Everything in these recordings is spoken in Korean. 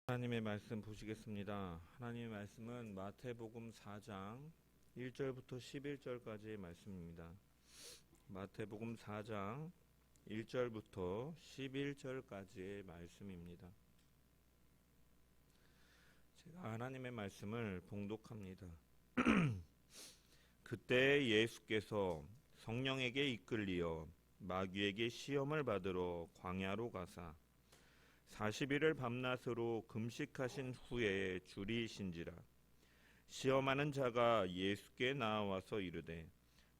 하나님의 말씀 보시겠습니다. 하나님의 말씀은 마태복음 4장 1절부터 11절까지의 말씀입니다. 마태복음 4장 1절부터 11절까지의 말씀입니다. 제가 하나님의 말씀을 봉독합니다. 그때 예수께서 성령에게 이끌리어 마귀에게 시험을 받으러 광야로 가사 40일을 밤낮으로 금식하신 후에 줄이신지라. 시험하는 자가 예수께 나와서 이르되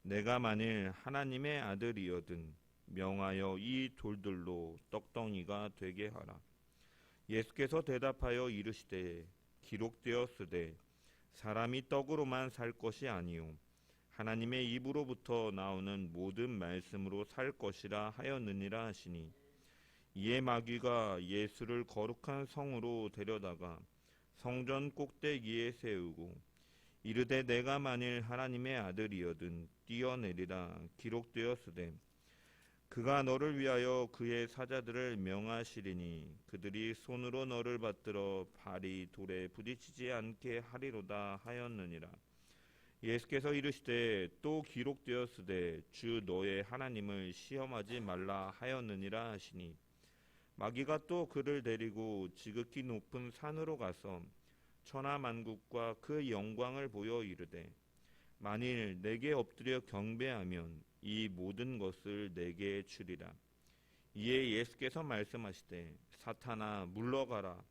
내가 만일 하나님의 아들이거든 명하여 이 돌들로 떡덩이가 되게 하라. 예수께서 대답하여 이르시되 기록되었으되 사람이 떡으로만 살 것이 아니요 하나님의 입으로부터 나오는 모든 말씀으로 살 것이라 하였느니라 하시니, 이에 마귀가 예수를 거룩한 성으로 데려다가 성전 꼭대기에 세우고 이르되 내가 만일 하나님의 아들이거든 뛰어내리라. 기록되었으되 그가 너를 위하여 그의 사자들을 명하시리니 그들이 손으로 너를 받들어 발이 돌에 부딪히지 않게 하리로다 하였느니라. 예수께서 이르시되 또 기록되었으되 주 너의 하나님을 시험하지 말라 하였느니라 하시니, 마귀가 또 그를 데리고 지극히 높은 산으로 가서 천하만국과 그 영광을 보여 이르되 만일 내게 엎드려 경배하면 이 모든 것을 내게 주리라. 이에 예수께서 말씀하시되 사탄아 물러가라.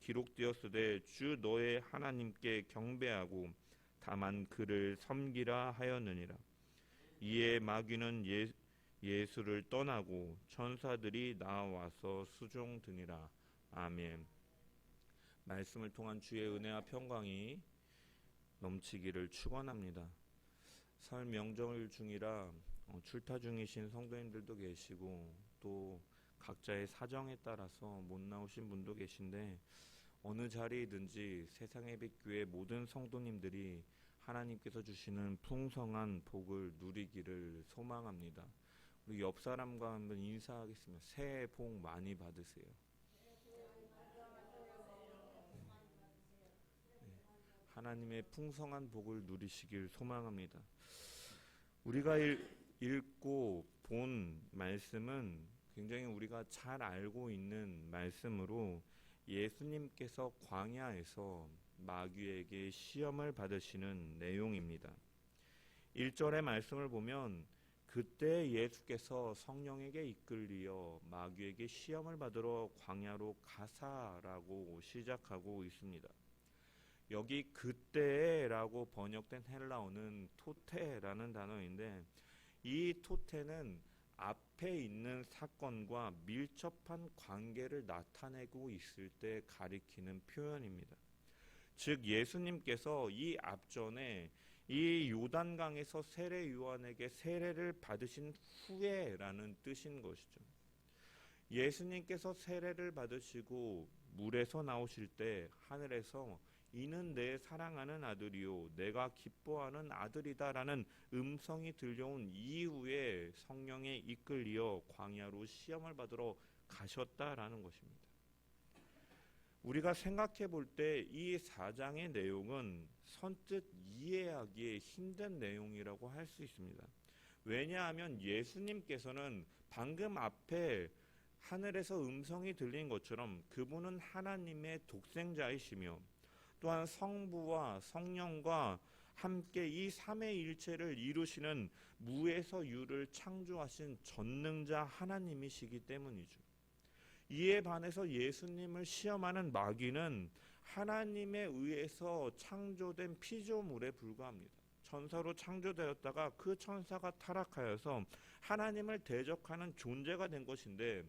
기록되었으되 주 너의 하나님께 경배하고 다만 그를 섬기라 하였느니라. 이에 마귀는 예수를 떠나고 천사들이 나와서 수종드니라. 아멘. 말씀을 통한 주의 은혜와 평강이 넘치기를 축원합니다. 설 명절 중이라 출타 중이신 성도님들도 계시고 또 각자의 사정에 따라서 못 나오신 분도 계신데, 어느 자리이든지 세상의 빛교회 모든 성도님들이 하나님께서 주시는 풍성한 복을 누리기를 소망합니다. 우리 옆 사람과 한번 인사하겠습니다. 새해 복 많이 받으세요. 하나님의 풍성한 복을 누리시길 소망합니다. 우리가 읽고 본 말씀은 굉장히 우리가 잘 알고 있는 말씀으로 예수님께서 광야에서 마귀에게 시험을 받으시는 내용입니다. 1절의 말씀을 보면 그때 예수께서 성령에게 이끌리어 마귀에게 시험을 받으러 광야로 가사라고 시작하고 있습니다. 여기 그때라고 번역된 헬라어는 토테라는 단어인데, 이 토테는 앞에 있는 사건과 밀접한 관계를 나타내고 있을 때 가리키는 표현입니다. 즉 예수님께서 이 앞전에 이 요단강에서 세례 요한에게 세례를 받으신 후에라는 뜻인 것이죠. 예수님께서 세례를 받으시고 물에서 나오실 때 하늘에서 이는 내 사랑하는 아들이요 내가 기뻐하는 아들이다라는 음성이 들려온 이후에 성령에 이끌려 광야로 시험을 받으러 가셨다라는 것입니다. 우리가 생각해 볼 때 이 4장의 내용은 선뜻 이해하기 힘든 내용이라고 할 수 있습니다. 왜냐하면 예수님께서는 방금 앞에 하늘에서 음성이 들린 것처럼 그분은 하나님의 독생자이시며 또한 성부와 성령과 함께 이 삼위일체를 이루시는 무에서 유를 창조하신 전능자 하나님이시기 때문이죠. 이에 반해서 예수님을 시험하는 마귀는 하나님에 의해서 창조된 피조물에 불과합니다. 천사로 창조되었다가 그 천사가 타락하여서 하나님을 대적하는 존재가 된 것인데,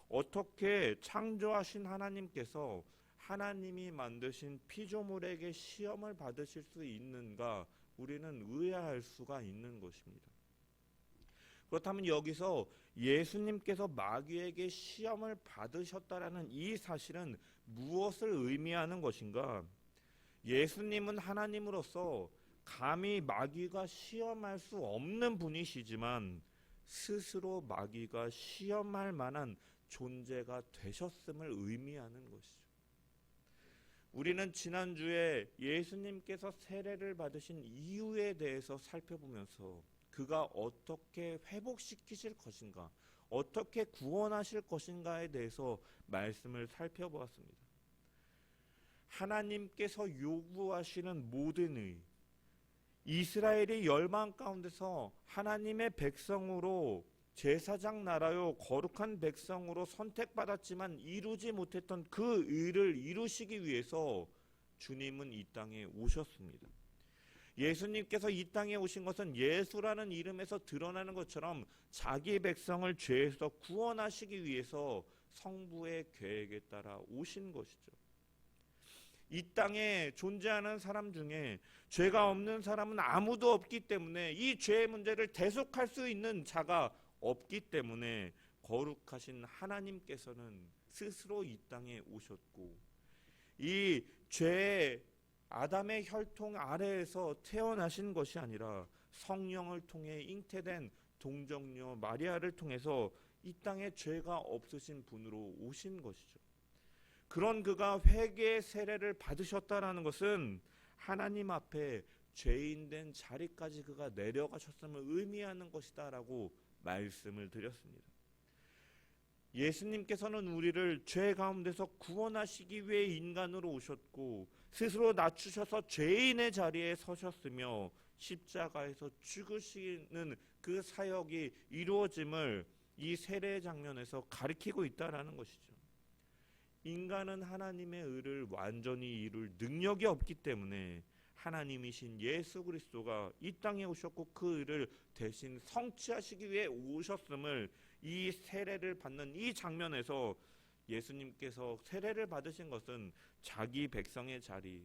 어떻게 창조하신 하나님께서 하나님이 만드신 피조물에게 시험을 받으실 수 있는가, 우리는 의아할 수가 있는 것입니다. 그렇다면 여기서 예수님께서 마귀에게 시험을 받으셨다라는 이 사실은 무엇을 의미하는 것인가? 예수님은 하나님으로서 감히 마귀가 시험할 수 없는 분이시지만 스스로 마귀가 시험할 만한 존재가 되셨음을 의미하는 것이죠. 우리는 지난주에 예수님께서 세례를 받으신 이유에 대해서 살펴보면서 그가 어떻게 회복시키실 것인가, 어떻게 구원하실 것인가에 대해서 말씀을 살펴보았습니다. 하나님께서 요구하시는 모든 의, 이스라엘이 열방 가운데서 하나님의 백성으로 제사장 나라요 거룩한 백성으로 선택받았지만 이루지 못했던 그 의를 이루시기 위해서 주님은 이 땅에 오셨습니다. 예수님께서 이 땅에 오신 것은 예수라는 이름에서 드러나는 것처럼 자기 백성을 죄에서 구원하시기 위해서 성부의 계획에 따라 오신 것이죠. 이 땅에 존재하는 사람 중에 죄가 없는 사람은 아무도 없기 때문에 이 죄의 문제를 대속할 수 있는 자가 없기 때문에 거룩하신 하나님께서는 스스로 이 땅에 오셨고, 이 죄의 아담의 혈통 아래에서 태어나신 것이 아니라 성령을 통해 잉태된 동정녀 마리아를 통해서 이 땅에 죄가 없으신 분으로 오신 것이죠. 그런 그가 회개의 세례를 받으셨다라는 것은 하나님 앞에 죄인된 자리까지 그가 내려가셨음을 의미하는 것이다라고 말씀을 드렸습니다. 예수님께서는 우리를 죄 가운데서 구원하시기 위해 인간으로 오셨고 스스로 낮추셔서 죄인의 자리에 서셨으며 십자가에서 죽으시는 그 사역이 이루어짐을 이 세례 장면에서 가리키고 있다라는 것이죠. 인간은 하나님의 의를 완전히 이룰 능력이 없기 때문에 하나님이신 예수 그리스도가 이 땅에 오셨고 그 의를 대신 성취하시기 위해 오셨음을 이 세례를 받는 이 장면에서 예수님께서 세례를 받으신 것은 자기 백성의 자리에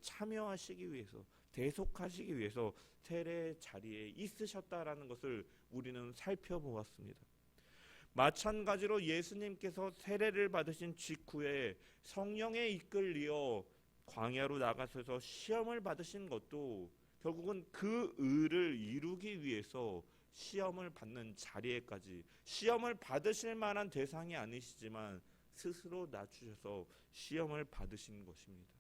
참여하시기 위해서, 대속하시기 위해서 세례 자리에 있으셨다라는 것을 우리는 살펴보았습니다. 마찬가지로 예수님께서 세례를 받으신 직후에 성령에 이끌려 광야로 나가셔서 시험을 받으신 것도 결국은 그 의를 이루기 위해서 시험을 받는 자리에까지, 시험을 받으실 만한 대상이 아니시지만 스스로 낮추셔서 시험을 받으신 것입니다.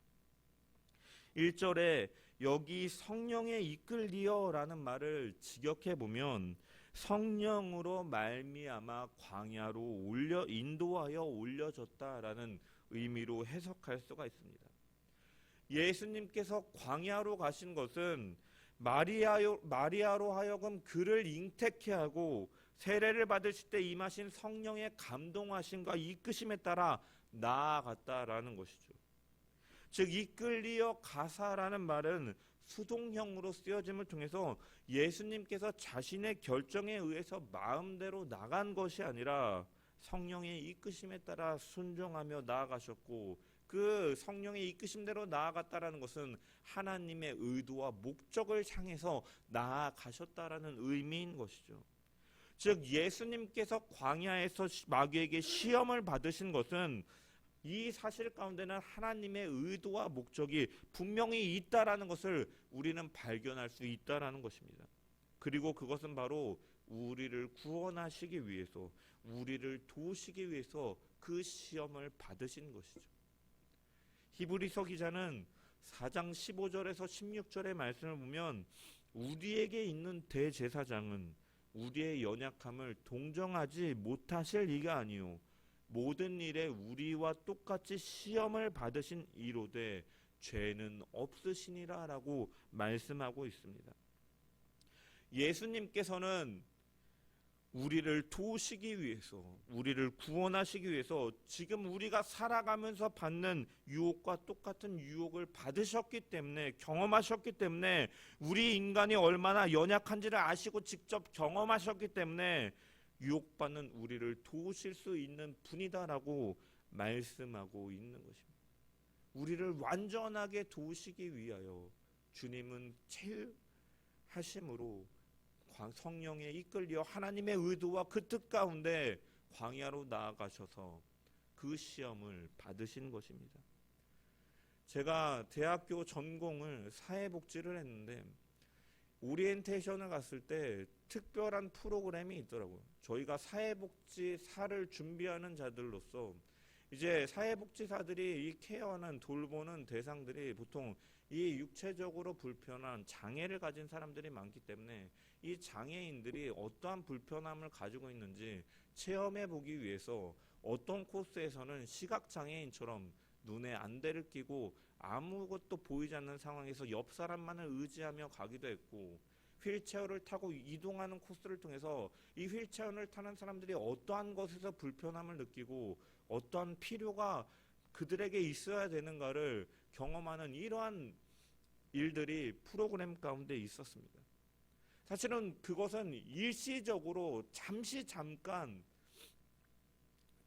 1절에 여기 성령에 이끌리어라는 말을 직역해 보면 성령으로 말미암아 광야로 인도하여 올려졌다라는 의미로 해석할 수가 있습니다. 예수님께서 광야로 가신 것은 마리아로 하여금 그를 잉태케 하고 세례를 받으실 때 임하신 성령의 감동하심과 이끄심에 따라 나아갔다라는 것이죠. 즉 이끌리어 가사라는 말은 수동형으로 쓰여짐을 통해서 예수님께서 자신의 결정에 의해서 마음대로 나간 것이 아니라 성령의 이끄심에 따라 순종하며 나아가셨고, 그 성령의 이끄심대로 나아갔다라는 것은 하나님의 의도와 목적을 향해서 나아가셨다라는 의미인 것이죠. 즉 예수님께서 광야에서 마귀에게 시험을 받으신 것은 이 사실 가운데는 하나님의 의도와 목적이 분명히 있다라는 것을 우리는 발견할 수 있다라는 것입니다. 그리고 그것은 바로 우리를 구원하시기 위해서, 우리를 도우시기 위해서 그 시험을 받으신 것이죠. 히브리서 기자는 4장 15절에서 16절의 말씀을 보면 우리에게 있는 대제사장은 우리의 연약함을 동정하지 못하실 이가 아니요 모든 일에 우리와 똑같이 시험을 받으신 이로되 죄는 없으시니라 라고 말씀하고 있습니다. 예수님께서는 우리를 도우시기 위해서, 우리를 구원하시기 위해서 지금 우리가 살아가면서 받는 유혹과 똑같은 유혹을 받으셨기 때문에, 경험하셨기 때문에, 우리 인간이 얼마나 연약한지를 아시고 직접 경험하셨기 때문에 유혹받는 우리를 도우실 수 있는 분이다라고 말씀하고 있는 것입니다. 우리를 완전하게 도우시기 위하여 주님은 체휼하심으로 성령에 이끌려 하나님의 의도와 그 뜻 가운데 광야로 나아가셔서 그 시험을 받으신 것입니다. 제가 대학교 전공을 사회복지를 했는데 오리엔테이션을 갔을 때 특별한 프로그램이 있더라고요. 저희가 사회복지사를 준비하는 자들로서 이제 사회복지사들이 이 케어하는 돌보는 대상들이 보통 이 육체적으로 불편한 장애를 가진 사람들이 많기 때문에 이 장애인들이 어떠한 불편함을 가지고 있는지 체험해 보기 위해서 어떤 코스에서는 시각장애인처럼 눈에 안대를 끼고 아무것도 보이지 않는 상황에서 옆 사람만을 의지하며 가기도 했고, 휠체어를 타고 이동하는 코스를 통해서 이 휠체어를 타는 사람들이 어떠한 것에서 불편함을 느끼고 어떠한 필요가 그들에게 있어야 되는가를 경험하는 이러한 일들이 프로그램 가운데 있었습니다. 사실은 그것은 일시적으로 잠깐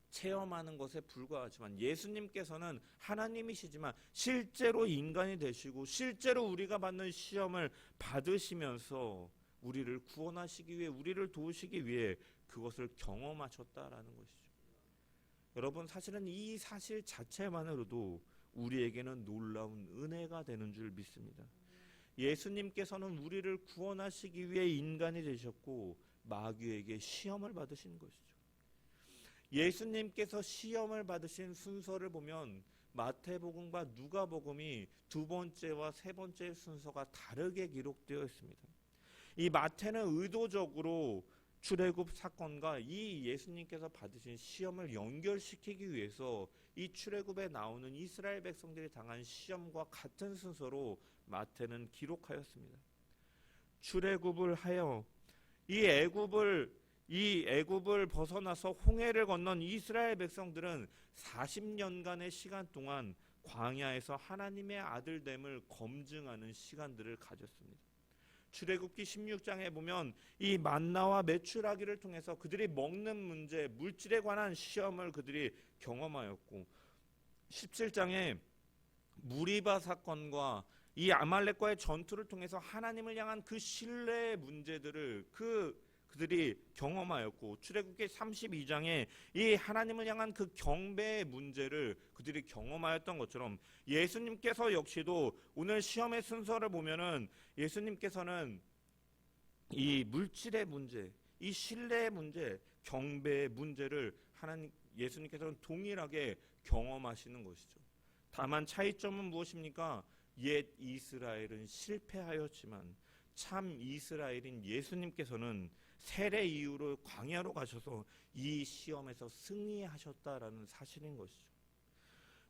체험하는 것에 불과하지만 예수님께서는 하나님이시지만 실제로 인간이 되시고 실제로 우리가 받는 시험을 받으시면서 우리를 구원하시기 위해, 우리를 도우시기 위해 그것을 경험하셨다라는 것이죠. 여러분, 사실은 이 사실 자체만으로도 우리에게는 놀라운 은혜가 되는 줄 믿습니다. 예수님께서는 우리를 구원하시기 위해 인간이 되셨고 마귀에게 시험을 받으신 것이죠. 예수님께서 시험을 받으신 순서를 보면 마태복음과 누가복음이 두 번째와 세 번째 순서가 다르게 기록되어 있습니다. 이 마태는 의도적으로 출애굽 사건과 이 예수님께서 받으신 시험을 연결시키기 위해서 이 출애굽에 나오는 이스라엘 백성들이 당한 시험과 같은 순서로 마태는 기록하였습니다. 출애굽을 하여 이 애굽을 벗어나서 홍해를 건넌 이스라엘 백성들은 40년간의 시간 동안 광야에서 하나님의 아들됨을 검증하는 시간들을 가졌습니다. 출애굽기 16장에 보면 이 만나와 메추라기를 통해서 그들이 먹는 문제, 물질에 관한 시험을 그들이 경험하였고, 17장에 무리바 사건과 이 아말렉과의 전투를 통해서 하나님을 향한 그 신뢰의 문제들을 그들이 경험하였고, 출애굽기 32장에 이 하나님을 향한 그 경배의 문제를 그들이 경험하였던 것처럼 예수님께서 역시도 오늘 시험의 순서를 보면은 예수님께서는 이 물질의 문제, 이 신뢰의 문제, 경배의 문제를 예수님께서는 동일하게 경험하시는 것이죠. 다만 차이점은 무엇입니까? 옛 이스라엘은 실패하였지만 참 이스라엘인 예수님께서는 세례 이후로 광야로 가셔서 이 시험에서 승리하셨다라는 사실인 것이죠.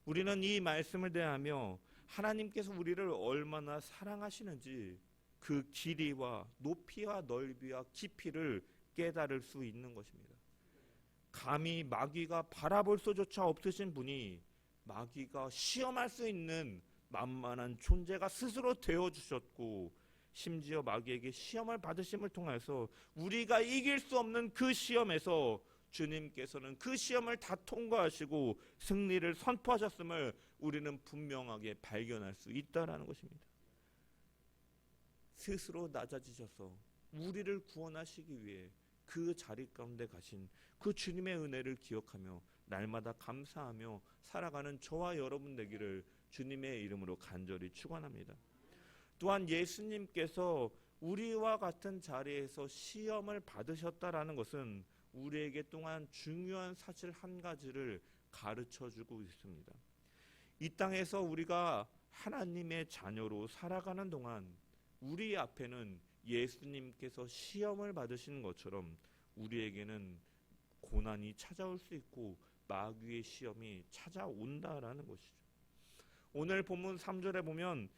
우리는 이 말씀을 대하며 하나님께서 우리를 얼마나 사랑하시는지 그 길이와 높이와 넓이와 깊이를 깨달을 수 있는 것입니다. 감히 마귀가 바라볼 수조차 없으신 분이 마귀가 시험할 수 있는 만만한 존재가 스스로 되어주셨고, 심지어 마귀에게 시험을 받으심을 통해서 우리가 이길 수 없는 그 시험에서 주님께서는 그 시험을 다 통과하시고 승리를 선포하셨음을 우리는 분명하게 발견할 수 있다는 것입니다. 스스로 낮아지셔서 우리를 구원하시기 위해 그 자리 가운데 가신 그 주님의 은혜를 기억하며 날마다 감사하며 살아가는 저와 여러분 되기를 주님의 이름으로 간절히 축원합니다. 또한 예수님께서 우리와 같은 자리에서 시험을 받으셨다라는 것은 우리에게 또한 중요한 사실 한 가지를 가르쳐주고 있습니다. 이 땅에서 우리가 하나님의 자녀로 살아가는 동안 우리 앞에는 예수님께서 시험을 받으시는 것처럼 우리에게는 고난이 찾아올 수 있고 마귀의 시험이 찾아온다라는 것이죠. 오늘 본문 3절에 보면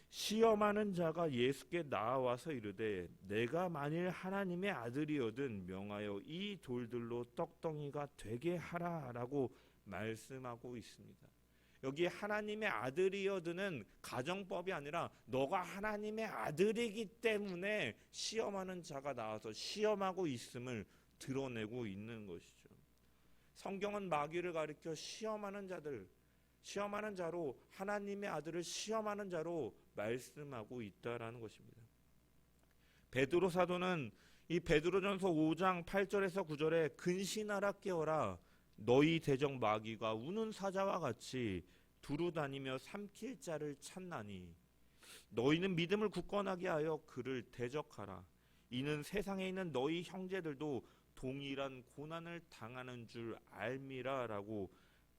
시험하는 자가 예수께 나와서 이르되 내가 만일 하나님의 아들이거든 명하여 이 돌들로 떡덩이가 되게 하라라고 말씀하고 있습니다. 여기 하나님의 아들이거든은 가정법이 아니라 너가 하나님의 아들이기 때문에 시험하는 자가 나와서 시험하고 있음을 드러내고 있는 것이죠. 성경은 마귀를 가리켜 시험하는 자로 하나님의 아들을 시험하는 자로 말씀하고 있다라는 것입니다. 베드로 사도는 이 베드로전서 5장 8절에서 9절에 근신하라 깨어라 너희 대적 마귀가 우는 사자와 같이 두루 다니며 삼킬 자를 찾나니 너희는 믿음을 굳건하게 하여 그를 대적하라. 이는 세상에 있는 너희 형제들도 동일한 고난을 당하는 줄 알미라라고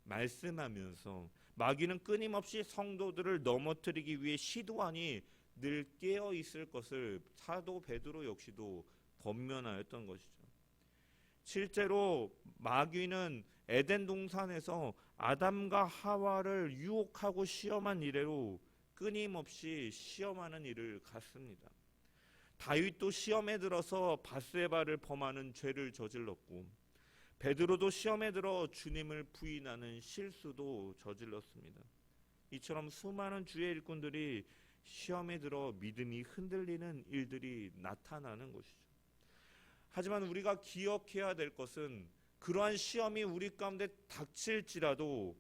말씀하면서 마귀는 끊임없이 성도들을 넘어뜨리기 위해 시도하니 늘 깨어 있을 것을 사도 베드로 역시도 권면하였던 것이죠. 실제로 마귀는 에덴 동산에서 아담과 하와를 유혹하고 시험한 이래로 끊임없이 시험하는 일을 갖습니다. 다윗도 시험에 들어서 밧세바를 범하는 죄를 저질렀고 베드로도 시험에 들어 주님을 부인하는 실수도 저질렀습니다. 이처럼 수많은 주의 일꾼들이 시험에 들어 믿음이 흔들리는 일들이 나타나는 것이죠. 하지만 우리가 기억해야 될 것은 그러한 시험이 우리 가운데 닥칠지라도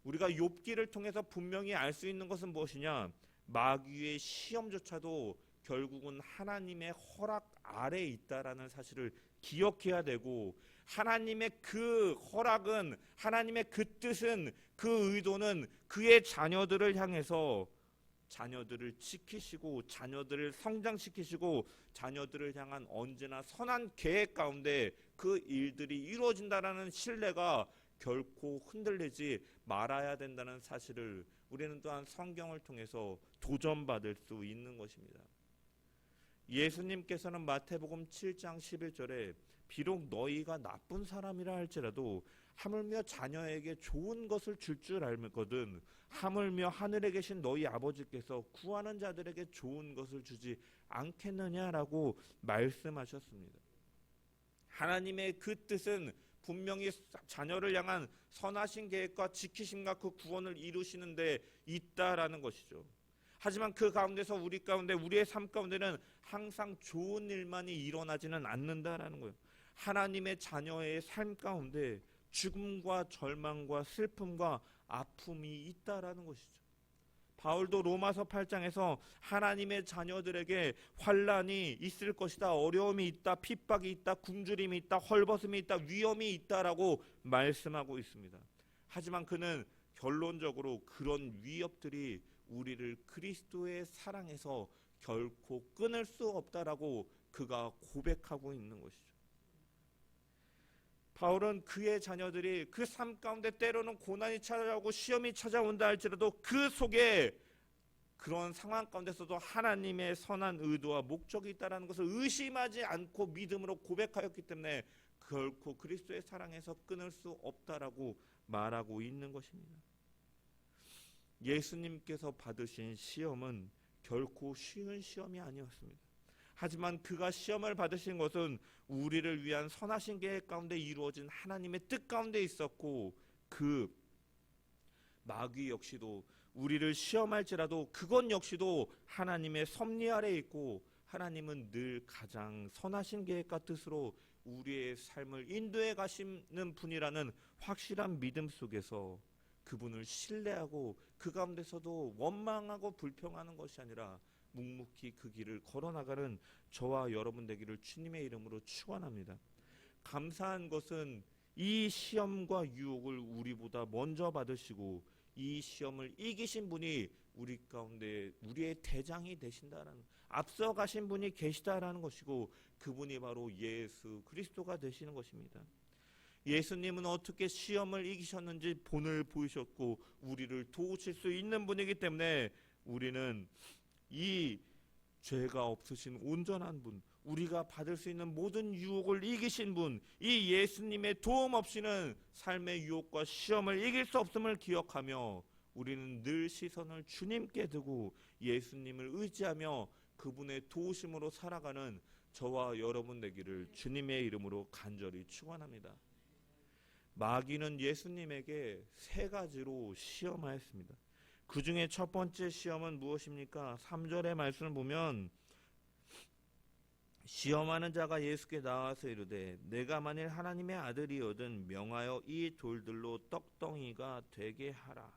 우리가 욥기를 통해서 분명히 알 수 있는 것은 무엇이냐? 마귀의 시험조차도 결국은 하나님의 허락 아래에 있다라는 사실을 기억해야 되고, 하나님의 그 허락은, 하나님의 그 뜻은, 그 의도는 그의 자녀들을 향해서 자녀들을 지키시고 자녀들을 성장시키시고 자녀들을 향한 언제나 선한 계획 가운데 그 일들이 이루어진다라는 신뢰가 결코 흔들리지 말아야 된다는 사실을 우리는 또한 성경을 통해서 도전받을 수 있는 것입니다. 예수님께서는 마태복음 7장 11절에 비록 너희가 나쁜 사람이라 할지라도 하물며 자녀에게 좋은 것을 줄 줄 알거든 하물며 하늘에 계신 너희 아버지께서 구하는 자들에게 좋은 것을 주지 않겠느냐라고 말씀하셨습니다. 하나님의 그 뜻은 분명히 자녀를 향한 선하신 계획과 지키심과 그 구원을 이루시는 데 있다라는 것이죠. 하지만 그 가운데서 우리 가운데, 우리의 삶 가운데는 항상 좋은 일만이 일어나지는 않는다라는 거예요. 하나님의 자녀의 삶 가운데 죽음과 절망과 슬픔과 아픔이 있다라는 것이죠. 바울도 로마서 8장에서 하나님의 자녀들에게 환난이 있을 것이다, 어려움이 있다, 핍박이 있다, 굶주림이 있다, 헐벗음이 있다, 위험이 있다라고 말씀하고 있습니다. 하지만 그는 결론적으로 그런 위협들이 우리를 그리스도의 사랑에서 결코 끊을 수 없다라고 그가 고백하고 있는 것이죠. 바울은 그의 자녀들이 그 삶 가운데 때로는 고난이 찾아오고 시험이 찾아온다 할지라도 그 속에 그런 상황 가운데서도 하나님의 선한 의도와 목적이 있다는 것을 의심하지 않고 믿음으로 고백하였기 때문에 결코 그리스도의 사랑에서 끊을 수 없다라고 말하고 있는 것입니다. 예수님께서 받으신 시험은 결코 쉬운 시험이 아니었습니다. 하지만 그가 시험을 받으신 것은 우리를 위한 선하신 계획 가운데 이루어진 하나님의 뜻 가운데 있었고, 그 마귀 역시도 우리를 시험할지라도 그것 역시도 하나님의 섭리 아래에 있고, 하나님은 늘 가장 선하신 계획과 뜻으로 우리의 삶을 인도해 가시는 분이라는 확실한 믿음 속에서 그분을 신뢰하고 그 가운데서도 원망하고 불평하는 것이 아니라 묵묵히 그 길을 걸어나가는 저와 여러분 되기를 주님의 이름으로 축원합니다. 감사한 것은 이 시험과 유혹을 우리보다 먼저 받으시고 이 시험을 이기신 분이 우리 가운데 우리의 대장이 되신다라는, 앞서 가신 분이 계시다라는 것이고 그분이 바로 예수 그리스도가 되시는 것입니다. 예수님은 어떻게 시험을 이기셨는지 본을 보이셨고 우리를 도우실 수 있는 분이기 때문에 우리는 이 죄가 없으신 온전한 분, 우리가 받을 수 있는 모든 유혹을 이기신 분, 이 예수님의 도움 없이는 삶의 유혹과 시험을 이길 수 없음을 기억하며 우리는 늘 시선을 주님께 두고 예수님을 의지하며 그분의 도우심으로 살아가는 저와 여러분 되기를 주님의 이름으로 간절히 축원합니다. 마귀는 예수님에게 세 가지로 시험하였습니다. 그 중에 첫 번째 시험은 무엇입니까? 3절의 말씀을 보면 시험하는 자가 예수께 나와서 이르되 내가 만일 하나님의 아들이거든 명하여 이 돌들로 떡덩이가 되게 하라.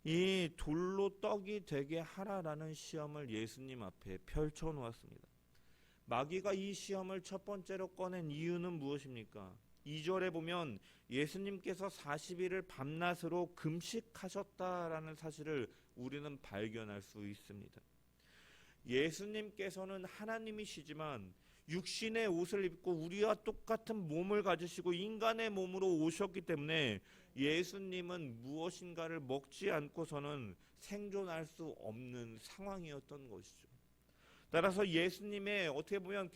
이 돌로 떡이 되게 하라라는 시험을 예수님 앞에 펼쳐놓았습니다. 마귀가 이 시험을 첫 번째로 꺼낸 이유는 무엇입니까? 2절에 보면 예수님께서 40일을 밤낮으로 금식하셨다라는 사실을 우리는 발견할 수 있습니다. 예수님께서는 하나님이시지만 육신의 옷을 입고 우리와 똑같은 몸을 가지시고 인간의 몸으로 오셨기 때문에 예수님은 무엇인가를 먹지 않고서는 생존할 수 없는 상황이었던 것이죠. 따라서 예수님의 어떻게 보면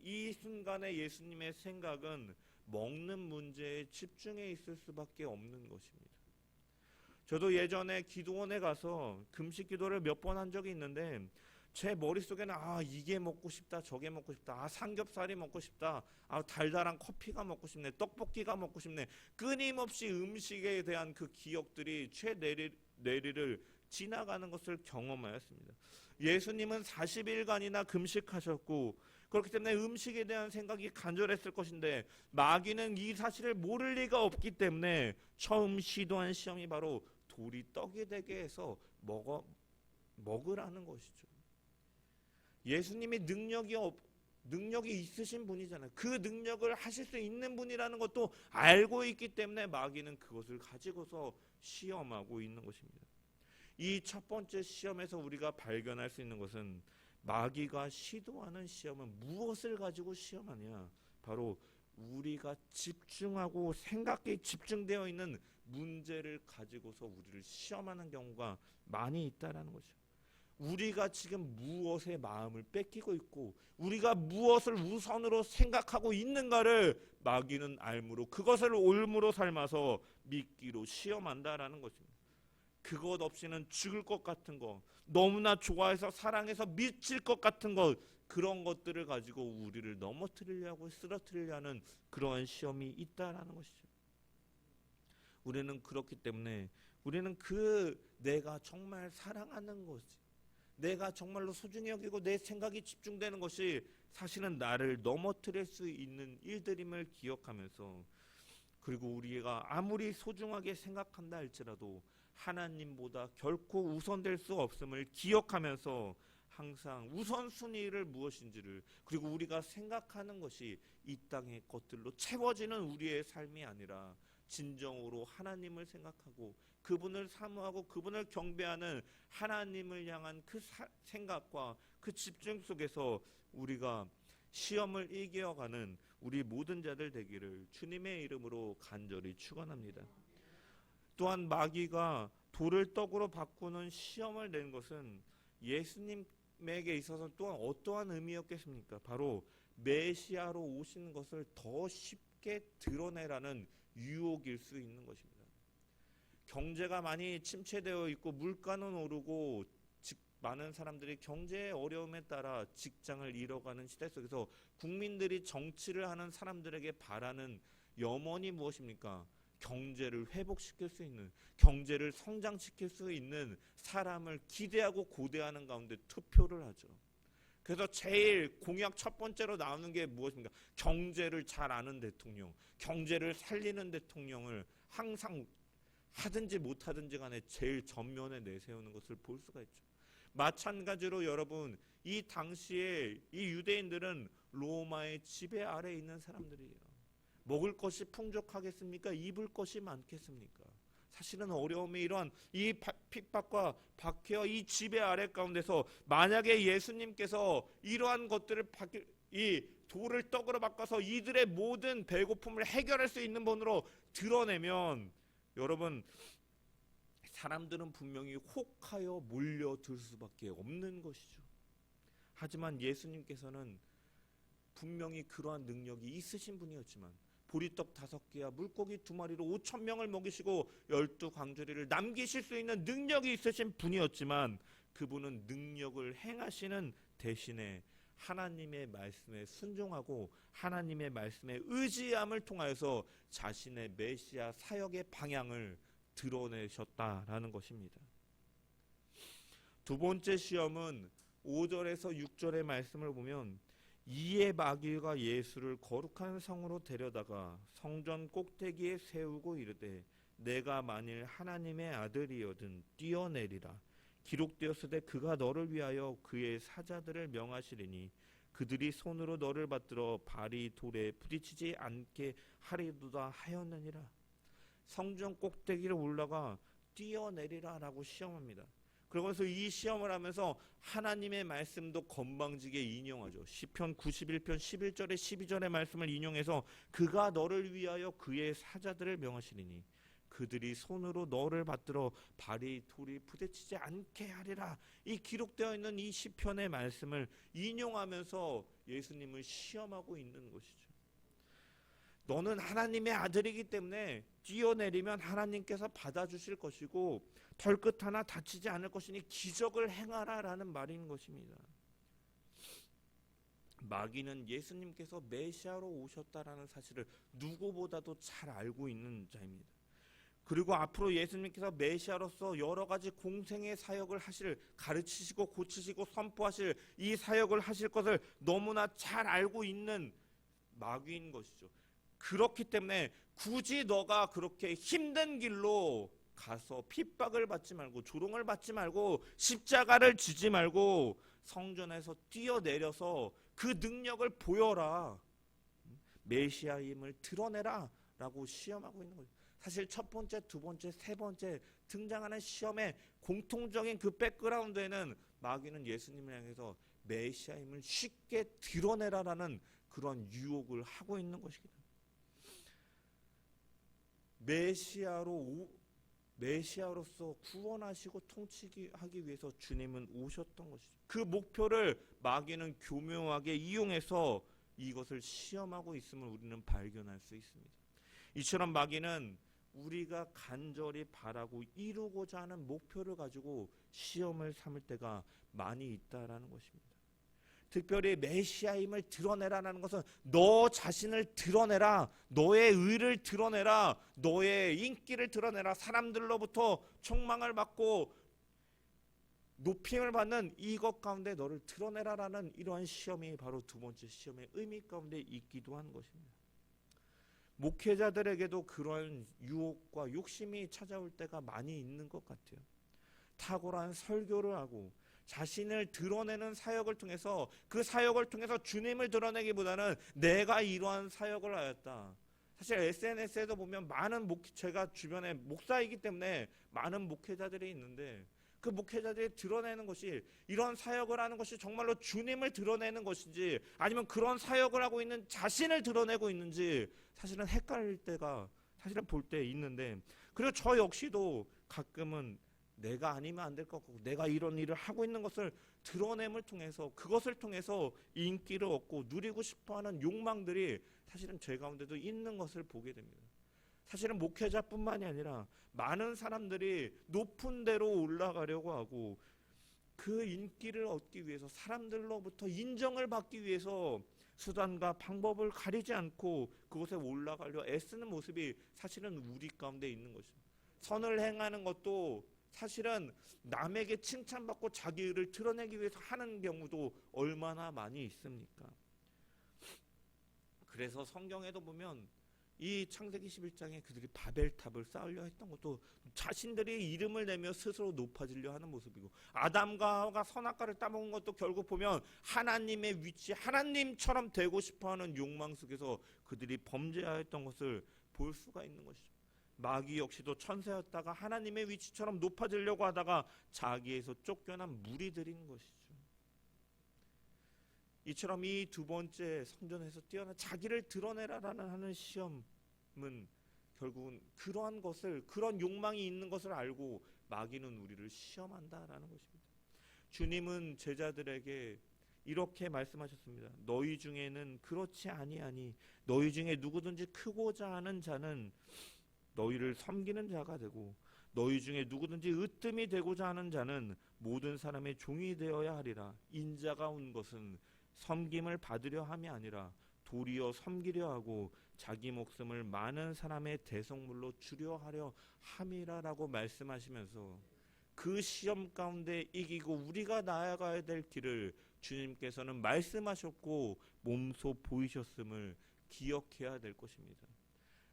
이 순간의 예수님의 생각은 먹는 문제에 집중해 있을 수밖에 없는 것입니다. 저도 예전에 기도원에 가서 금식 기도를 몇 번 한 적이 있는데 제 머릿속에는 이게 먹고 싶다, 저게 먹고 싶다, 삼겹살이 먹고 싶다, 달달한 커피가 먹고 싶네, 떡볶이가 먹고 싶네, 끊임없이 음식에 대한 그 기억들이 뇌리를 지나가는 것을 경험하였습니다. 예수님은 40일간이나 금식하셨고 그렇기 때문에 음식에 대한 생각이 간절했을 것인데 마귀는 이 사실을 모를 리가 없기 때문에 처음 시도한 시험이 바로 돌이 떡이 되게 해서 먹으라는 것이죠. 예수님이 능력이 있으신 분이잖아요. 그 능력을 하실 수 있는 분이라는 것도 알고 있기 때문에 마귀는 그것을 가지고서 시험하고 있는 것입니다. 이 첫 번째 시험에서 우리가 발견할 수 있는 것은 마귀가 시도하는 시험은 무엇을 가지고 시험하냐? 바로 우리가 집중하고 생각에 집중되어 있는 문제를 가지고서 우리를 시험하는 경우가 많이 있다라는 거죠. 우리가 지금 무엇에 마음을 뺏기고 있고 우리가 무엇을 우선으로 생각하고 있는가를 마귀는 알므로 그것을 올무로 삶아서 미끼로 시험한다라는 것입니다. 그것 없이는 죽을 것 같은 것, 너무나 좋아해서 사랑해서 미칠 것 같은 것, 그런 것들을 가지고 우리를 넘어뜨리려고 쓰러뜨리려 하는 그러한 시험이 있다라는 것이죠. 우리는 그렇기 때문에 우리는 내가 정말 사랑하는 것이, 내가 정말로 소중히 여기고 내 생각이 집중되는 것이 사실은 나를 넘어뜨릴 수 있는 일들임을 기억하면서, 그리고 우리가 아무리 소중하게 생각한다 할지라도 하나님보다 결코 우선될 수 없음을 기억하면서 항상 우선순위를 무엇인지를, 그리고 우리가 생각하는 것이 이 땅의 것들로 채워지는 우리의 삶이 아니라 진정으로 하나님을 생각하고 그분을 사모하고 그분을 경배하는 하나님을 향한 그 생각과 그 집중 속에서 우리가 시험을 이겨가는 우리 모든 자들 되기를 주님의 이름으로 간절히 축원합니다. 또한 마귀가 돌을 떡으로 바꾸는 시험을 낸 것은 예수님에게 있어서 또한 어떠한 의미였겠습니까? 바로 메시아로 오신 것을 더 쉽게 드러내라는 유혹일 수 있는 것입니다. 경제가 많이 침체되어 있고 물가는 오르고 많은 사람들이 경제의 어려움에 따라 직장을 잃어가는 시대 속에서 국민들이 정치를 하는 사람들에게 바라는 염원이 무엇입니까? 경제를 회복시킬 수 있는, 경제를 성장시킬 수 있는 사람을 기대하고 고대하는 가운데 투표를 하죠. 그래서 제일 공약 첫 번째로 나오는 게 무엇입니까? 경제를 잘 아는 대통령, 경제를 살리는 대통령을 항상 하든지 못하든지 간에 제일 전면에 내세우는 것을 볼 수가 있죠. 마찬가지로 여러분, 이 당시에 이 유대인들은 로마의 지배 아래에 있는 사람들이에요. 먹을 것이 풍족하겠습니까? 입을 것이 많겠습니까? 사실은 어려움이 이러한 이 핍박과 박해와 이 지배 아래 가운데서 만약에 예수님께서 이러한 것들을 이 돌을 떡으로 바꿔서 이들의 모든 배고픔을 해결할 수 있는 분으로 드러내면 여러분, 사람들은 분명히 혹하여 몰려들 수밖에 없는 것이죠. 하지만 예수님께서는 분명히 그러한 능력이 있으신 분이었지만 보리떡 5개와 물고기 2마리로 5,000명을 먹이시고 12광주리를 남기실 수 있는 능력이 있으신 분이었지만 그분은 능력을 행하시는 대신에 하나님의 말씀에 순종하고 하나님의 말씀에 의지함을 통하여서 자신의 메시아 사역의 방향을 드러내셨다라는 것입니다. 두 번째 시험은 5절에서 6절의 말씀을 보면 이에 마귀가 예수를 거룩한 성으로 데려다가 성전 꼭대기에 세우고 이르되 내가 만일 하나님의 아들이여든 뛰어내리라. 기록되었으되 그가 너를 위하여 그의 사자들을 명하시리니 그들이 손으로 너를 받들어 발이 돌에 부딪히지 않게 하리도다 하였느니라. 성전 꼭대기를 올라가 뛰어내리라 라고 시험합니다. 그러면서 이 시험을 하면서 하나님의 말씀도 건방지게 인용하죠. 시편 91편 11절에 12절의 말씀을 인용해서 그가 너를 위하여 그의 사자들을 명하시리니 그들이 손으로 너를 받들어 발이 돌이 부딪히지 않게 하리라. 이 기록되어 있는 이 시편의 말씀을 인용하면서 예수님을 시험하고 있는 것이죠. 너는 하나님의 아들이기 때문에 뛰어내리면 하나님께서 받아주실 것이고 털끝 하나 다치지 않을 것이니 기적을 행하라 라는 말인 것입니다. 마귀는 예수님께서 메시아로 오셨다라는 사실을 누구보다도 잘 알고 있는 자입니다. 그리고 앞으로 예수님께서 메시아로서 여러 가지 공생의 사역을 하실, 가르치시고 고치시고 선포하실 이 사역을 하실 것을 너무나 잘 알고 있는 마귀인 것이죠. 그렇기 때문에 굳이 너가 그렇게 힘든 길로 가서 핍박을 받지 말고 조롱을 받지 말고 십자가를 지지 말고 성전에서 뛰어내려서 그 능력을 보여라, 메시아임을 드러내라 라고 시험하고 있는 거죠. 사실 첫 번째, 두 번째, 세 번째 등장하는 시험의 공통적인 그 백그라운드에는 마귀는 예수님을 향해서 메시아임을 쉽게 드러내라라는 그런 유혹을 하고 있는 것이기도 합니다. 메시아로서 구원하시고 통치하기 위해서 주님은 오셨던 것이죠. 그 목표를 마귀는 교묘하게 이용해서 이것을 시험하고 있음을 우리는 발견할 수 있습니다. 이처럼 마귀는 우리가 간절히 바라고 이루고자 하는 목표를 가지고 시험을 삼을 때가 많이 있다라는 것입니다. 특별히 메시아임을 드러내라는 것은 너 자신을 드러내라, 너의 의를 드러내라, 너의 인기를 드러내라, 사람들로부터 총망을 받고 높임을 받는 이것 가운데 너를 드러내라라는 이러한 시험이 바로 두 번째 시험의 의미 가운데 있기도 한 것입니다. 목회자들에게도 그런 유혹과 욕심이 찾아올 때가 많이 있는 것 같아요. 탁월한 설교를 하고 자신을 드러내는 사역을 통해서 그 사역을 통해서 주님을 드러내기보다는 내가 이러한 사역을 하였다. 사실 SNS에도 보면 많은 제가 주변에 목사이기 때문에 많은 목회자들이 있는데 그 목회자들이 드러내는 것이 이런 사역을 하는 것이 정말로 주님을 드러내는 것인지 아니면 그런 사역을 하고 있는 자신을 드러내고 있는지 사실은 헷갈릴 때가 사실은 볼 때 있는데, 그리고 저 역시도 가끔은 내가 아니면 안 될 것 같고 내가 이런 일을 하고 있는 것을 드러냄을 통해서 그것을 통해서 인기를 얻고 누리고 싶어하는 욕망들이 사실은 제 가운데도 있는 것을 보게 됩니다. 사실은 목회자뿐만이 아니라 많은 사람들이 높은 데로 올라가려고 하고 그 인기를 얻기 위해서 사람들로부터 인정을 받기 위해서 수단과 방법을 가리지 않고 그곳에 올라가려 애쓰는 모습이 사실은 우리 가운데 있는 것입니다. 선을 행하는 것도 사실은 남에게 칭찬받고 자기 의를 드러내기 위해서 하는 경우도 얼마나 많이 있습니까? 그래서 성경에도 보면 이 창세기 11장에 그들이 바벨탑을 쌓으려 했던 것도 자신들이 이름을 내며 스스로 높아지려 하는 모습이고, 아담과 하와가 선악과를 따먹은 것도 결국 보면 하나님의 위치, 하나님처럼 되고 싶어하는 욕망 속에서 그들이 범죄하였던 것을 볼 수가 있는 것이죠. 마귀 역시도 천사였다가 하나님의 위치처럼 높아지려고 하다가 자기에서 쫓겨난 무리들인 것이죠. 이처럼 이 두 번째 성전에서 뛰어난 자기를 드러내라라는 하는 시험은 결국은 그러한 것을, 그런 욕망이 있는 것을 알고 마귀는 우리를 시험한다라는 것입니다. 주님은 제자들에게 이렇게 말씀하셨습니다. 너희 중에는 그렇지 아니하니 너희 중에 누구든지 크고자 하는 자는 너희를 섬기는 자가 되고 너희 중에 누구든지 으뜸이 되고자 하는 자는 모든 사람의 종이 되어야 하리라. 인자가 온 것은 섬김을 받으려 함이 아니라 도리어 섬기려 하고 자기 목숨을 많은 사람의 대속물로 주려 하려 함이라라고 말씀하시면서 그 시험 가운데 이기고 우리가 나아가야 될 길을 주님께서는 말씀하셨고 몸소 보이셨음을 기억해야 될 것입니다.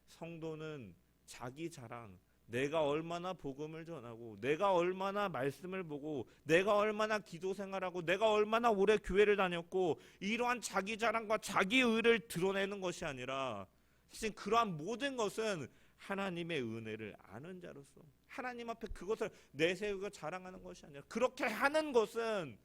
성도는 자기 자랑, 내가 얼마나 복음을 전하고 내가 얼마나 말씀을 보고 내가 얼마나 기도 생활하고 내가 얼마나 오래 교회를 다녔고 이러한 자기 자랑과 자기 의를 드러내는 것이 아니라 사실 그러한 모든 것은 하나님의 은혜를 아는 자로서 하나님 앞에 그것을 내세우고 자랑하는 것이 아니라 그렇게 하는 것은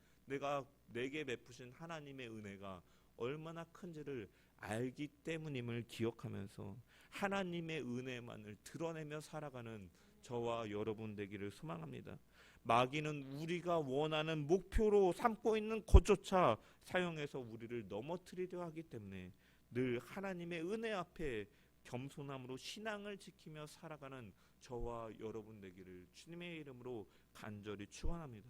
내게 베푸신 하나님의 은혜가 얼마나 큰지를 알기 때문임을 기억하면서 하나님의 은혜만을 드러내며 살아가는 저와 여러분 되기를 소망합니다. 마귀는 우리가 원하는 목표로 삼고 있는 것조차 사용해서 우리를 넘어뜨리려 하기 때문에 늘 하나님의 은혜 앞에 겸손함으로 신앙을 지키며 살아가는 저와 여러분 되기를 주님의 이름으로 간절히 축원합니다.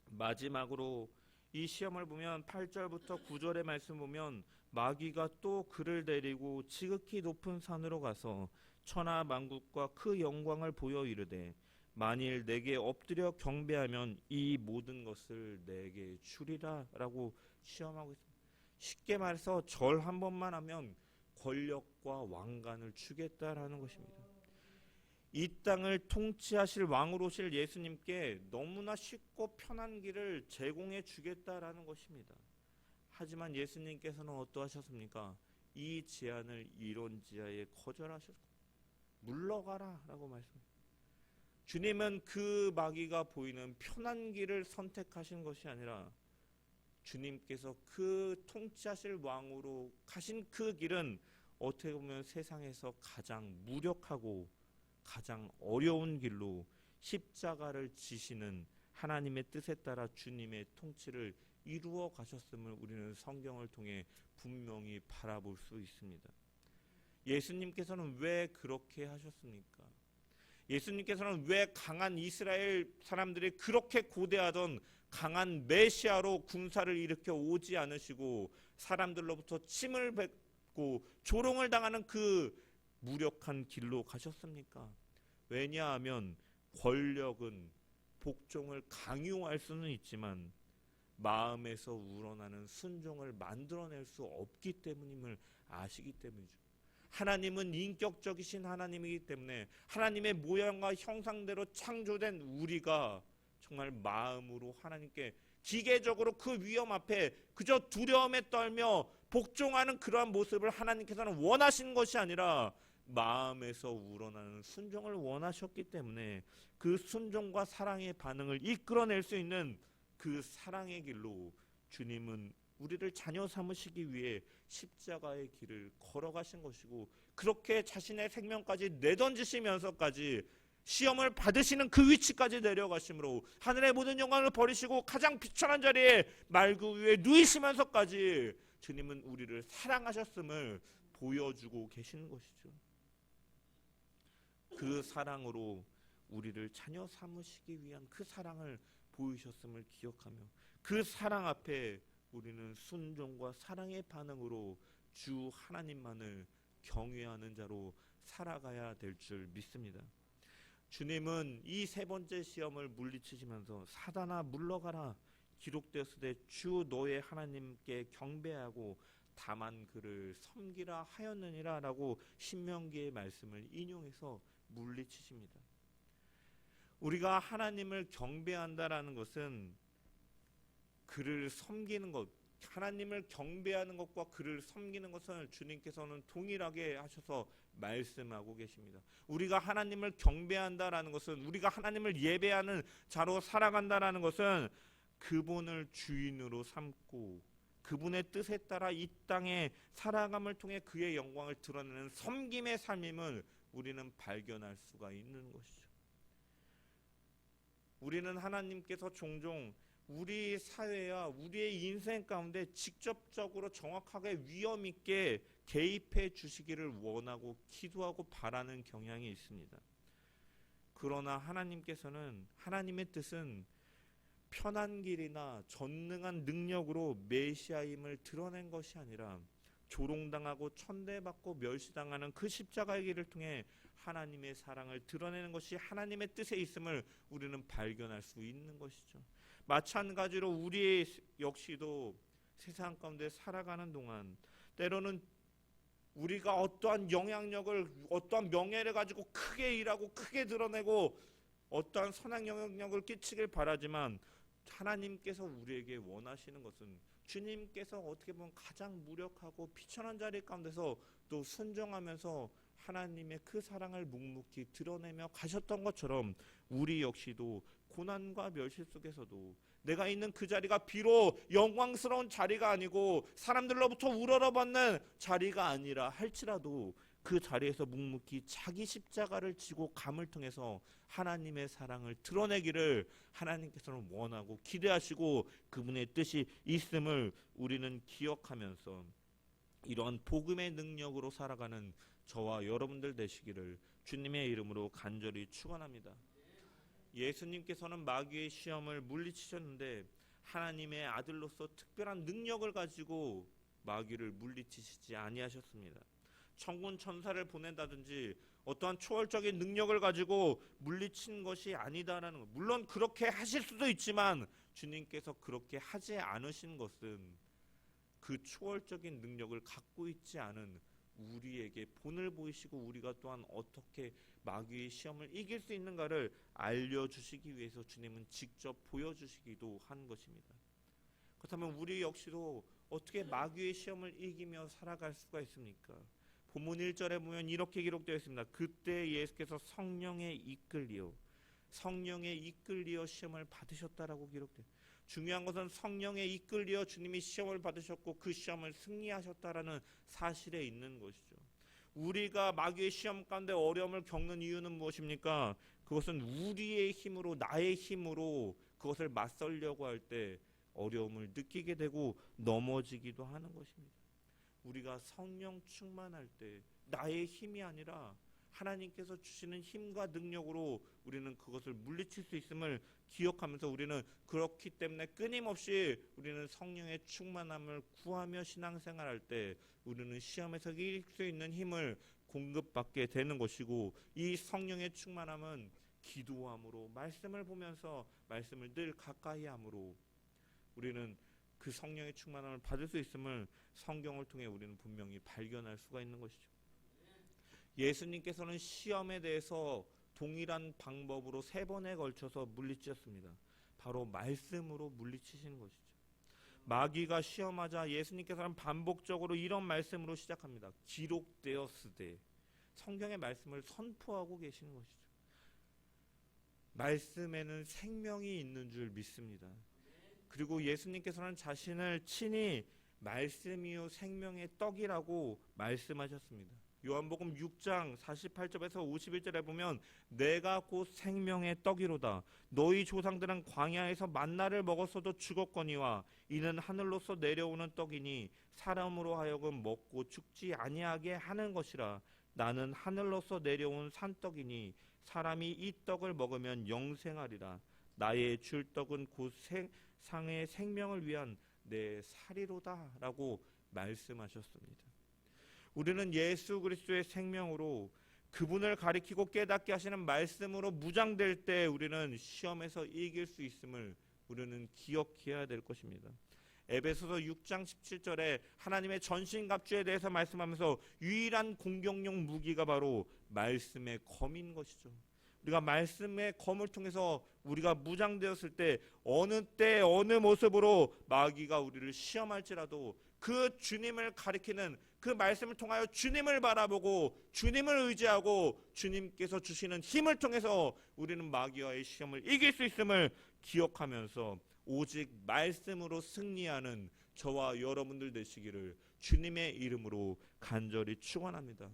마지막으로 이 시험을 보면 8절부터 9절의 말씀 보면 마귀가 또 그를 데리고 지극히 높은 산으로 가서 천하 만국과 그 영광을 보여 이르되 만일 내게 엎드려 경배하면 이 모든 것을 내게 주리라 라고 시험하고 있습니다. 쉽게 말해서 절 한 번만 하면 권력과 왕관을 주겠다라는 것입니다. 이 땅을 통치하실 왕으로 오실 예수님께 너무나 쉽고 편한 길을 제공해 주겠다라는 것입니다. 하지만 예수님께서는 어떠하셨습니까? 이 제안을 이론지하에 거절하셨고 물러가라 라고 말씀합니다. 주님은 그 마귀가 보이는 편한 길을 선택하신 것이 아니라 주님께서 그 통치하실 왕으로 가신 그 길은 어떻게 보면 세상에서 가장 무력하고 가장 어려운 길로 십자가를 지시는 하나님의 뜻에 따라 주님의 통치를 이루어 가셨음을 우리는 성경을 통해 분명히 바라볼 수 있습니다. 예수님께서는 왜 그렇게 하셨습니까? 예수님께서는 왜 강한 이스라엘 사람들이 그렇게 고대하던 강한 메시아로 군사를 일으켜 오지 않으시고 사람들로부터 침을 뱉고 조롱을 당하는 그 무력한 길로 가셨습니까? 왜냐하면 권력은 복종을 강요할 수는 있지만 마음에서 우러나는 순종을 만들어낼 수 없기 때문임을 아시기 때문이죠. 하나님은 인격적이신 하나님이기 때문에 하나님의 모양과 형상대로 창조된 우리가 정말 마음으로 하나님께 기계적으로 그 위험 앞에 그저 두려움에 떨며 복종하는 그러한 모습을 하나님께서는 원하시는 것이 아니라 마음에서 우러나는 순종을 원하셨기 때문에 그 순종과 사랑의 반응을 이끌어낼 수 있는 그 사랑의 길로 주님은 우리를 자녀 삼으시기 위해 십자가의 길을 걸어가신 것이고 그렇게 자신의 생명까지 내던지시면서까지 시험을 받으시는 그 위치까지 내려가심으로 하늘의 모든 영광을 버리시고 가장 비천한 자리에 말구 위에 누이시면서까지 주님은 우리를 사랑하셨음을 보여주고 계시는 것이죠. 그 사랑으로 우리를 자녀 삼으시기 위한 그 사랑을 보이셨음을 기억하며 그 사랑 앞에 우리는 순종과 사랑의 반응으로 주 하나님만을 경외하는 자로 살아가야 될 줄 믿습니다. 주님은 이 세 번째 시험을 물리치시면서 사단아 물러가라 기록되었으되 주 너의 하나님께 경배하고 다만 그를 섬기라 하였느니라 라고 신명기의 말씀을 인용해서 물리치십니다. 우리가 하나님을 경배한다라는 것은 그를 섬기는 것, 하나님을 경배하는 것과 그를 섬기는 것을 주님께서는 동일하게 하셔서 말씀하고 계십니다. 우리가 하나님을 경배한다라는 것은 우리가 하나님을 예배하는 자로 살아간다라는 것은 그분을 주인으로 삼고 그분의 뜻에 따라 이 땅에 살아감을 통해 그의 영광을 드러내는 섬김의 삶임을 우리는 발견할 수가 있는 것이죠. 우리는 하나님께서 종종 우리 사회와 우리의 인생 가운데 직접적으로 정확하게 위험 있게 개입해 주시기를 원하고 기도하고 바라는 경향이 있습니다. 그러나 하나님께서는 하나님의 뜻은 편한 길이나 전능한 능력으로 메시아임을 드러낸 것이 아니라 조롱당하고 천대받고 멸시당하는 그 십자가의 길을 통해 하나님의 사랑을 드러내는 것이 하나님의 뜻에 있음을 우리는 발견할 수 있는 것이죠. 마찬가지로 우리 역시도 세상 가운데 살아가는 동안 때로는 우리가 어떠한 영향력을 어떠한 명예를 가지고 크게 일하고 크게 드러내고 어떠한 선한 영향력을 끼치길 바라지만 하나님께서 우리에게 원하시는 것은 주님께서 어떻게 보면 가장 무력하고 비천한 자리 가운데서 또 순종하면서 하나님의 그 사랑을 묵묵히 드러내며 가셨던 것처럼 우리 역시도 고난과 멸실 속에서도 내가 있는 그 자리가 비록 영광스러운 자리가 아니고 사람들로부터 우러러받는 자리가 아니라 할지라도 그 자리에서 묵묵히 자기 십자가를 지고 감을 통해서 하나님의 사랑을 드러내기를 하나님께서는 원하고 기대하시고 그분의 뜻이 있음을 우리는 기억하면서 이러한 복음의 능력으로 살아가는 저와 여러분들 되시기를 주님의 이름으로 간절히 축원합니다. 예수님께서는 마귀의 시험을 물리치셨는데 하나님의 아들로서 특별한 능력을 가지고 마귀를 물리치시지 아니하셨습니다. 천군 천사를 보낸다든지 어떠한 초월적인 능력을 가지고 물리친 것이 아니다라는 것. 물론 그렇게 하실 수도 있지만 주님께서 그렇게 하지 않으신 것은 그 초월적인 능력을 갖고 있지 않은 우리에게 본을 보이시고 우리가 또한 어떻게 마귀의 시험을 이길 수 있는가를 알려주시기 위해서 주님은 직접 보여주시기도 한 것입니다. 그렇다면 우리 역시도 어떻게 마귀의 시험을 이기며 살아갈 수가 있습니까? 본문 1절에 보면 이렇게 기록되어 있습니다. 그때 예수께서 성령에 이끌리어 시험을 받으셨다라고 기록돼요. 중요한 것은 성령에 이끌려 주님이 시험을 받으셨고 그 시험을 승리하셨다라는 사실에 있는 것이죠. 우리가 마귀의 시험 가운데 어려움을 겪는 이유는 무엇입니까? 그것은 우리의 힘으로 나의 힘으로 그것을 맞설려고 할 때 어려움을 느끼게 되고 넘어지기도 하는 것입니다. 우리가 성령 충만할 때 나의 힘이 아니라 하나님께서 주시는 힘과 능력으로 우리는 그것을 물리칠 수 있음을 기억하면서 우리는 그렇기 때문에 끊임없이 우리는 성령의 충만함을 구하며 신앙생활할 때 우리는 시험에서 이길 수 있는 힘을 공급받게 되는 것이고 이 성령의 충만함은 기도함으로 말씀을 보면서 말씀을 늘 가까이 함으로 우리는 그 성령의 충만함을 받을 수 있음을 성경을 통해 우리는 분명히 발견할 수가 있는 것이죠. 예수님께서는 시험에 대해서 동일한 방법으로 3번에 걸쳐서 물리치셨습니다. 바로 말씀으로 물리치시는 것이죠. 마귀가 시험하자 예수님께서는 반복적으로 이런 말씀으로 시작합니다. 기록되었으되 성경의 말씀을 선포하고 계시는 것이죠. 말씀에는 생명이 있는 줄 믿습니다. 그리고 예수님께서는 자신을 친히 말씀이요 생명의 떡이라고 말씀하셨습니다. 요한복음 6장 48절에서 51절에 보면 내가 곧 생명의 떡이로다. 너희 조상들은 광야에서 만나를 먹었어도 죽었거니와 이는 하늘로서 내려오는 떡이니 사람으로 하여금 먹고 죽지 아니하게 하는 것이라. 나는 하늘로서 내려온 산떡이니 사람이 이 떡을 먹으면 영생하리라. 나의 줄 떡은 곧 세상의 생명을 위한 내 살이로다 라고 말씀하셨습니다. 우리는 예수 그리스도의 생명으로 그분을 가리키고 깨닫게 하시는 말씀으로 무장될 때 우리는 시험에서 이길 수 있음을 우리는 기억해야 될 것입니다. 에베소서 6장 17절에 하나님의 전신갑주에 대해서 말씀하면서 유일한 공격용 무기가 바로 말씀의 검인 것이죠. 우리가 말씀의 검을 통해서 우리가 무장되었을 때 어느 모습으로 마귀가 우리를 시험할지라도 그 주님을 가리키는 그 말씀을 통하여 주님을 바라보고 주님을 의지하고 주님께서 주시는 힘을 통해서 우리는 마귀와의 시험을 이길 수 있음을 기억하면서 오직 말씀으로 승리하는 저와 여러분들 되시기를 주님의 이름으로 간절히 축원합니다.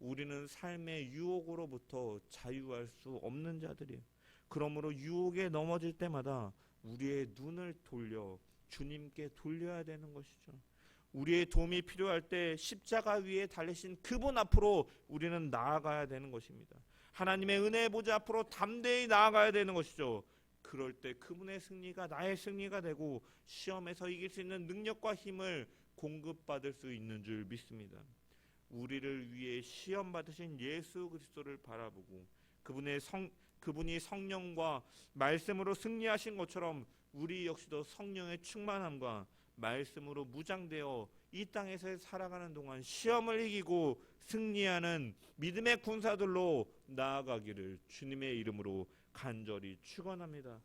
우리는 삶의 유혹으로부터 자유할 수 없는 자들이에요. 그러므로 유혹에 넘어질 때마다 우리의 눈을 돌려 주님께 돌려야 되는 것이죠. 우리의 도움이 필요할 때 십자가 위에 달리신 그분 앞으로 우리는 나아가야 되는 것입니다. 하나님의 은혜의 보좌 앞으로 담대히 나아가야 되는 것이죠. 그럴 때 그분의 승리가 나의 승리가 되고 시험에서 이길 수 있는 능력과 힘을 공급받을 수 있는 줄 믿습니다. 우리를 위해 시험 받으신 예수 그리스도를 바라보고 그분이 성령과 말씀으로 승리하신 것처럼 우리 역시도 성령의 충만함과 말씀으로 무장되어 이 땅에서 살아가는 동안 시험을 이기고 승리하는 믿음의 군사들로 나아가기를 주님의 이름으로 간절히 축원합니다.